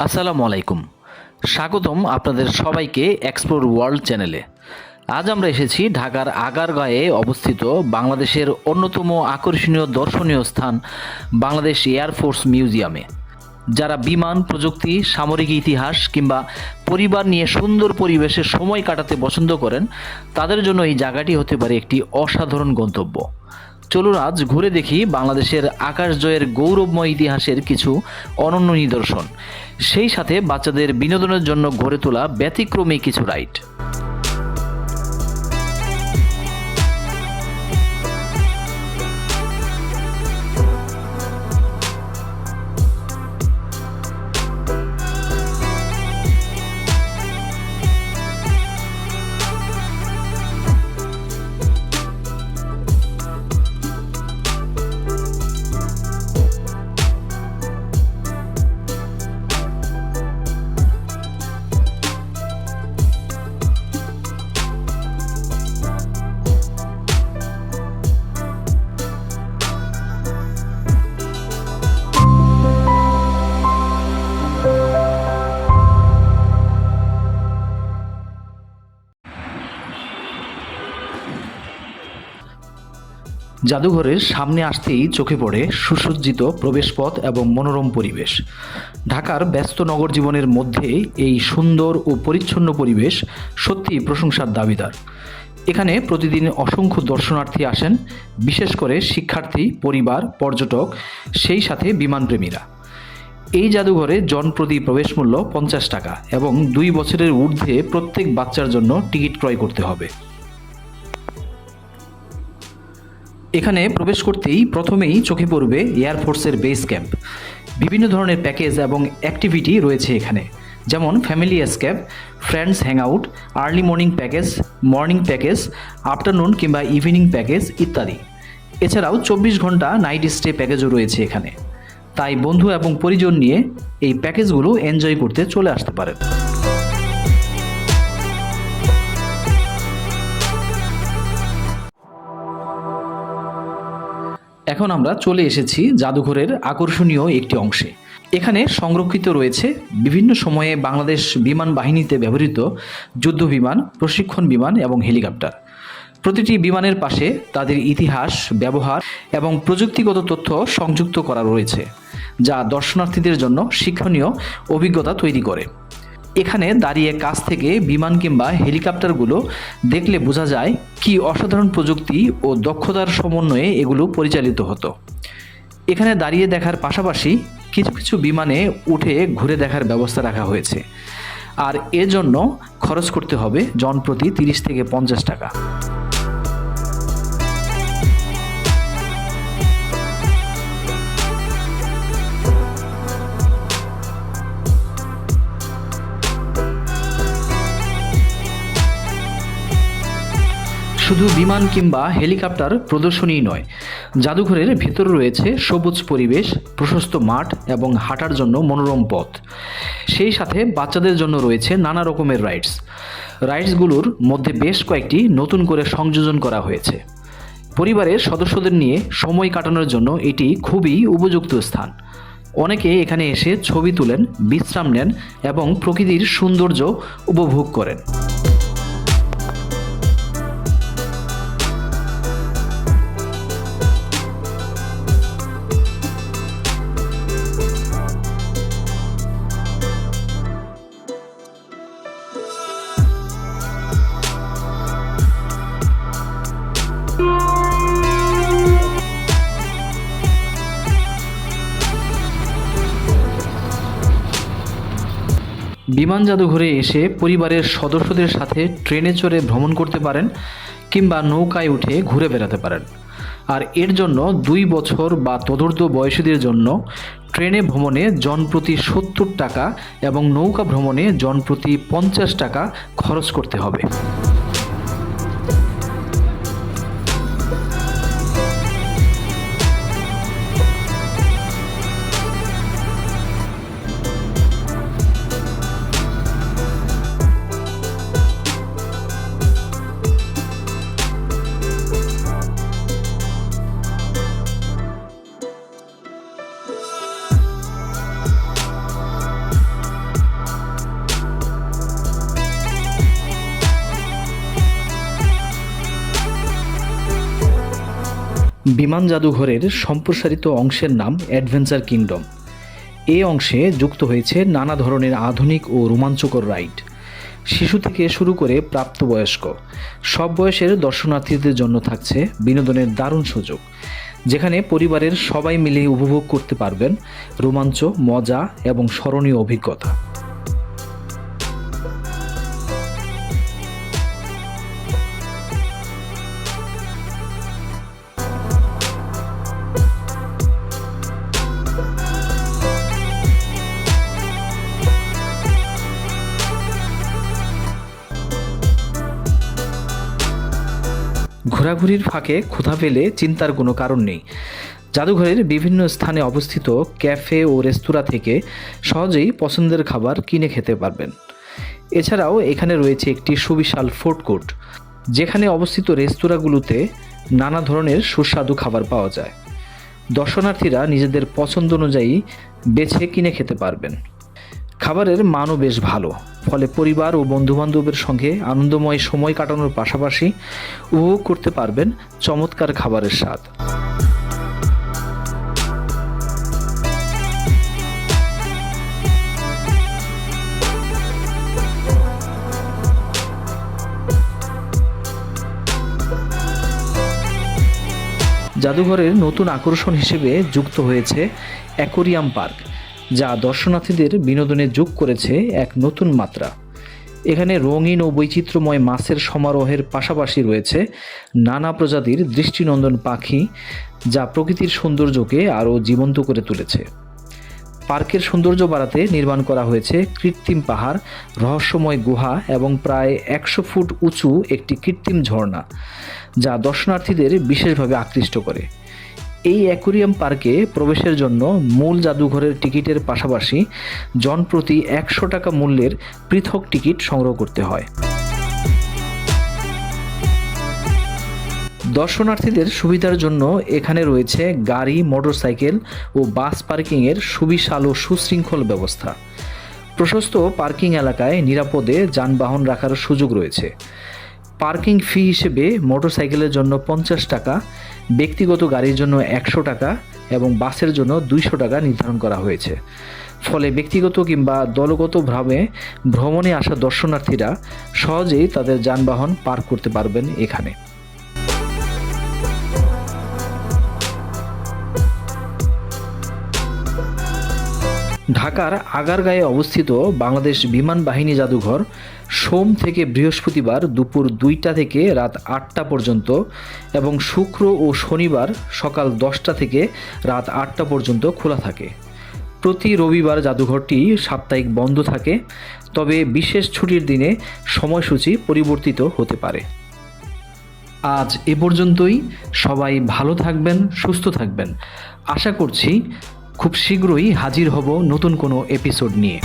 আসসালামু আলাইকুম। স্বাগতম আপনাদের সবাইকে এক্সপ্লোর ওয়ার্ল্ড চ্যানেলে। আজ আমরা এসেছি ঢাকার আগারগাঁয়ে অবস্থিত বাংলাদেশের অন্যতম আকর্ষণীয় দর্শনীয় স্থান বাংলাদেশ এয়ারফোর্স মিউজিয়ামে। যারা বিমান প্রযুক্তি, সামরিক ইতিহাস কিংবা পরিবার নিয়ে সুন্দর পরিবেশে সময় কাটাতে পছন্দ করেন, তাদের জন্য এই জায়গাটি হতে পারে একটি অসাধারণ গন্তব্য। চলুন আজ ঘুরে দেখি বাংলাদেশের আকাশজয়ের গৌরবময় ইতিহাসের কিছু অনন্য নিদর্শন, সেই সাথে বাচ্চাদের বিনোদনের জন্য গড়ে তোলা ব্যতিক্রমী কিছু রাইড। জাদুঘরের সামনে আসতেই চোখে পড়ে সুসজ্জিত প্রবেশপথ এবং মনোরম পরিবেশ। ঢাকার ব্যস্ত নগর জীবনের মধ্যে এই সুন্দর ও পরিচ্ছন্ন পরিবেশ সত্যিই প্রশংসার দাবিদার। এখানে প্রতিদিন অসংখ্য দর্শনার্থী আসেন, বিশেষ করে শিক্ষার্থী, পরিবার, পর্যটক, সেই সাথে বিমানপ্রেমীরা। এই জাদুঘরে জনপ্রতি প্রবেশ মূল্য 50 টাকা এবং 2 বছরের ঊর্ধ্বে প্রত্যেক বাচ্চার জন্য টিকিট ক্রয় করতে হবে। এখানে প্রবেশ করতেই প্রথমেই চোখে পড়বে এয়ারফোর্সের বেস ক্যাম্প। বিভিন্ন ধরনের প্যাকেজ এবং অ্যাক্টিভিটি রয়েছে এখানে, যেমন family escape, friends hangout, early morning package, afternoon কিংবা ইভিনিং প্যাকেজ ইত্যাদি। এছাড়াও 24 ঘন্টা নাইট স্টে প্যাকেজও রয়েছে এখানে। তাই বন্ধু এবং পরিজন নিয়ে এই প্যাকেজগুলো এনজয় করতে চলে আসতে পারেন। এখন আমরা চলে এসেছি জাদুঘরের আকর্ষণীয় একটি অংশে। এখানে সংরক্ষিত রয়েছে বিভিন্ন সময়ে বাংলাদেশ বিমান বাহিনীতে ব্যবহৃত যুদ্ধ বিমান, প্রশিক্ষণ বিমান এবং হেলিকপ্টার। প্রতিটি বিমানের পাশে তাদের ইতিহাস, ব্যবহার এবং প্রযুক্তিগত তথ্য সংযুক্ত করা রয়েছে, যা দর্শনার্থীদের জন্য শিক্ষণীয় অভিজ্ঞতা তৈরি করে। এখানে দাঁড়িয়ে কাছ থেকে বিমান কিংবা হেলিকপ্টারগুলো দেখলে বোঝা যায় কি অসাধারণ প্রযুক্তি ও দক্ষতার সমন্বয়ে এগুলো পরিচালিত হতো। এখানে দাঁড়িয়ে দেখার পাশাপাশি কিছু কিছু বিমানে উঠে ঘুরে দেখার ব্যবস্থা রাখা হয়েছে, আর এর জন্য খরচ করতে হবে জনপ্রতি 30 থেকে 50 টাকা। শুধু বিমান কিংবা হেলিকপ্টার প্রদর্শনীই নয়, জাদুঘরের ভেতর রয়েছে সবুজ পরিবেশ, প্রশস্ত মাঠ এবং হাঁটার জন্য মনোরম পথ। সেই সাথে বাচ্চাদের জন্য রয়েছে নানা রকমের রাইডসগুলোর মধ্যে বেশ কয়েকটি নতুন করে সংযোজন করা হয়েছে। পরিবারের সদস্যদের নিয়ে সময় কাটানোর জন্য এটি খুবই উপযুক্ত স্থান। অনেকে এখানে এসে ছবি তুলেন, বিশ্রাম নেন এবং প্রকৃতির সৌন্দর্য উপভোগ করেন। বিমান জাদুঘরে এসে পরিবারের সদস্যদের সাথে ট্রেনে চড়ে ভ্রমণ করতে পারেন কিংবা নৌকায় উঠে ঘুরে বেড়াতে পারেন। আর এর জন্য 2 বছর বা তদূর্ধ্ব বয়সীদের জন্য ট্রেনে ভ্রমণে জনপ্রতি 70 টাকা এবং নৌকা ভ্রমণে জনপ্রতি 50 টাকা খরচ করতে হবে। বিমান জাদুঘরের সম্প্রসারিত অংশের নাম অ্যাডভেঞ্চার কিংডম। এই অংশে যুক্ত হয়েছে নানা ধরনের আধুনিক ও রোমাঞ্চকর রাইড। শিশু থেকে শুরু করে প্রাপ্তবয়স্ক সব বয়সের দর্শনার্থীদের জন্য থাকছে বিনোদনের দারুণ সুযোগ, যেখানে পরিবারের সবাই মিলে উপভোগ করতে পারবেন রোমাঞ্চ, মজা এবং স্মরণীয় অভিজ্ঞতা। ঘোরাঘুরির ফাঁকে ক্ষুধা পেলে চিন্তার কোনো কারণ নেই। জাদুঘরের বিভিন্ন স্থানে অবস্থিত ক্যাফে ও রেস্তোরাঁ থেকে সহজেই পছন্দের খাবার কিনে খেতে পারবেন। এছাড়াও এখানে রয়েছে একটি সুবিশাল ফুড কোর্ট, যেখানে অবস্থিত রেস্তোরাঁগুলোতে নানা ধরনের সুস্বাদু খাবার পাওয়া যায়। দর্শনার্থীরা নিজেদের পছন্দ অনুযায়ী বেছে কিনে খেতে পারবেন। খাবারের মানও বেশ ভালো, ফলে পরিবার ও বন্ধুবান্ধবের সঙ্গে আনন্দময় সময় কাটানোর পাশাপাশি উপভোগ করতে পারবেন চমৎকার খাবারের স্বাদ। জাদুঘরের নতুন আকর্ষণ হিসেবে যুক্ত হয়েছে অ্যাকোয়ারিয়াম পার্ক, যা দর্শনার্থীদের বিনোদনে যোগ করেছে এক নতুন মাত্রা। এখানে রঙিন ও বৈচিত্র্যময় মাছের সমারোহের পাশাপাশি রয়েছে নানা প্রজাতির দৃষ্টিনন্দন পাখি, যা প্রকৃতির সৌন্দর্যকে আরও জীবন্ত করে তুলেছে। পার্কের সৌন্দর্য বাড়াতে নির্মাণ করা হয়েছে কৃত্রিম পাহাড়, রহস্যময় গুহা এবং প্রায় 100 ফুট উঁচু একটি কৃত্রিম ঝর্ণা, যা দর্শনার্থীদের বিশেষভাবে আকৃষ্ট করে। এই অ্যাকোয়ারিয়াম পার্কে প্রবেশের জন্য মূল জাদুঘরের টিকিটের পাশাপাশি জনপ্রতি 100 টাকা মূল্যের পৃথক টিকিট সংগ্রহ করতে হয়। দর্শনার্থীদের সুবিধার জন্য এখানে রয়েছে গাড়ি, মোটরসাইকেল ও বাস পার্কিংয়ের সুবিশাল ও সুশৃঙ্খল ব্যবস্থা। প্রশস্ত পার্কিং এলাকায় নিরাপদে যানবাহন রাখার সুযোগ রয়েছে। পার্কিং ফি হিসেবে মোটরসাইকেলের জন্য 50 টাকা, ব্যক্তিগত গাড়ির জন্য 100 টাকা এবং বাসের জন্য 200 টাকা নির্ধারণ করা হয়েছে। ফলে ব্যক্তিগত কিংবা দলগতভাবে ভ্রমণে আসা দর্শনার্থীরা সহজেই তাদের যানবাহন পার্ক করতে পারবেন এখানে। ঢাকার আগারগাঁয়ে অবস্থিত বাংলাদেশ বিমান বাহিনী জাদুঘর সোম থেকে বৃহস্পতিবার দুপুর 2টা থেকে রাত 8টা পর্যন্ত এবং শুক্র ও শনিবার সকাল 10টা থেকে রাত 8টা পর্যন্ত খোলা থাকে। প্রতি রবিবার জাদুঘরটি সাপ্তাহিক বন্ধ থাকে, তবে বিশেষ ছুটির দিনে সময়সূচি পরিবর্তিত হতে পারে। আজ এ পর্যন্তই। সবাই ভালো থাকবেন, সুস্থ থাকবেন। আশা করছি খুব শীঘ্রই হাজির হব নতুন কোনো এপিসোড নিয়ে।